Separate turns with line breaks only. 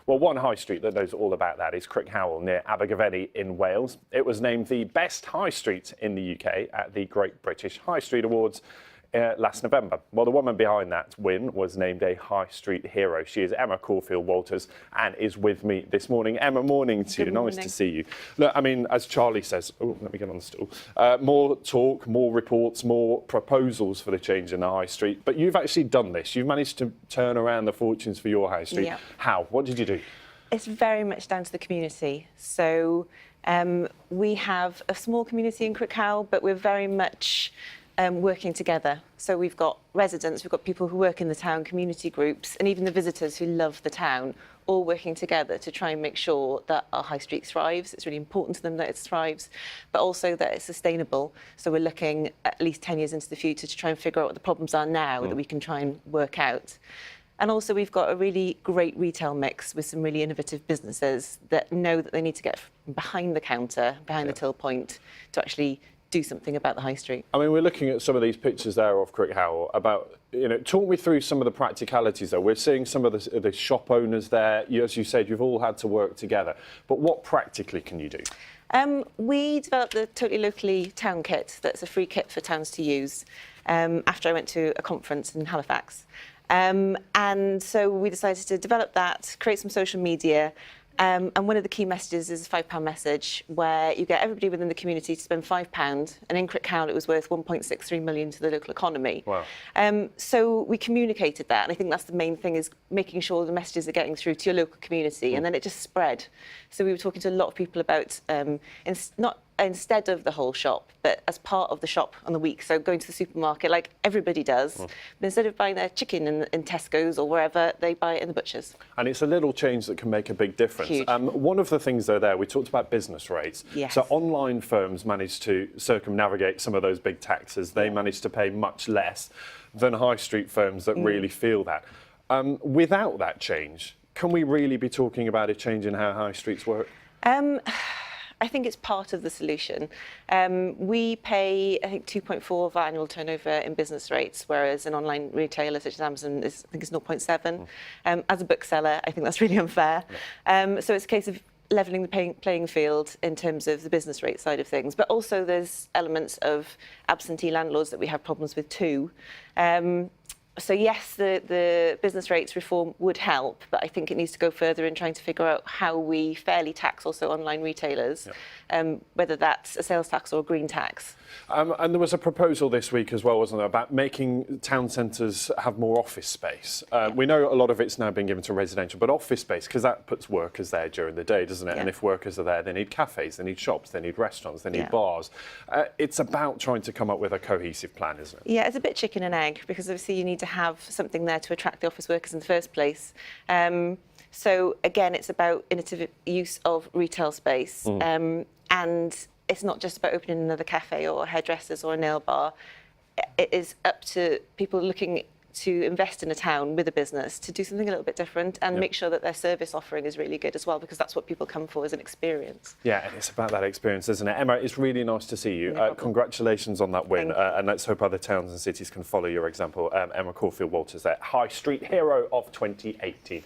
Well, one high street that knows all about that is Crickhowell near Abergavenny in Wales. It was named the best high street in the UK at the Great British High Street Awards last November. Well, the woman behind that win was named a high street hero. She is Emma Corfield Walters and is with me this morning. Emma, morning to you. Nice to see you. Look, I mean, as Charlie says, oh, let me get on the stool. More talk, more reports, more proposals for the change in the high street. But you've actually done this. You've managed to turn around the fortunes for your high street.
Yeah.
How? What did you do?
It's very much down to the community. So we have a small community in Crickhowell, but we're very much working together. So we've got residents, we've got people who work in the town, community groups, and even the visitors who love the town, all working together to try and make sure that our high street thrives. It's really important to them that it thrives, but also that it's sustainable. So we're looking at least 10 years into the future to try and figure out what the problems are now that we can try and work out. And also we've got a really great retail mix with some really innovative businesses that know that they need to get behind the counter, behind the till point, to actually do something about the high street.
I mean, we're looking at some of these pictures there of Crickhowell about, talk me through some of the practicalities though. We're seeing some of the shop owners there. As you said, you've all had to work together. But what practically can you do?
We developed the Totally Locally town kit. That's a free kit for towns to use after I went to a conference in Halifax. And so we decided to develop that, create some social media, and one of the key messages is a £5 message where you get everybody within the community to spend £5, and in Crickhowell it was worth 1.63 million to the local economy.
Wow.
So we communicated that, and I think that's the main thing, is making sure the messages are getting through to your local community, and then it just spread. So we were talking to a lot of people about, not instead of the whole shop, but as part of the shop on the week. So going to the supermarket like everybody does, but instead of buying their chicken in Tesco's or wherever, they buy it in the butcher's.
And it's a little change that can make a big difference.
Huge.
One of the things though there, we talked about business rates.
Yes.
So online firms managed to circumnavigate some of those big taxes. They managed to pay much less than high street firms that really feel that. Without that change, can we really be talking about a change in how high streets work?
I think it's part of the solution. We pay, I think, 2.4 of our annual turnover in business rates, whereas an online retailer such as Amazon is, I think, is 0.7. As a bookseller, I think that's really unfair. So it's a case of levelling the playing field in terms of the business rate side of things, but also there's elements of absentee landlords that we have problems with too. So yes, the business rates reform would help, but I think it needs to go further in trying to figure out how we fairly tax also online retailers, whether that's a sales tax or a green tax.
And there was a proposal this week as well, wasn't there, about making town centres have more office space. We know a lot of it's now been given to residential, but office space, because that puts workers there during the day, doesn't it? And if workers are there, they need cafes, they need shops, they need restaurants, they need bars. It's about trying to come up with a cohesive plan, isn't it?
Yeah, it's a bit chicken and egg, because obviously you need to have something there to attract the office workers in the first place. So again, it's about innovative use of retail space, and it's not just about opening another cafe or hairdressers or a nail bar. It is up to people looking to invest in a town with a business to do something a little bit different and make sure that their service offering is really good as well, because that's what people come for, as an experience.
Yeah, and it's about that experience, isn't it? Emma, it's really nice to see you. Congratulations on that win, and let's hope other towns and cities can follow your example. Emma Corfield Walters there, High Street Hero of 2018.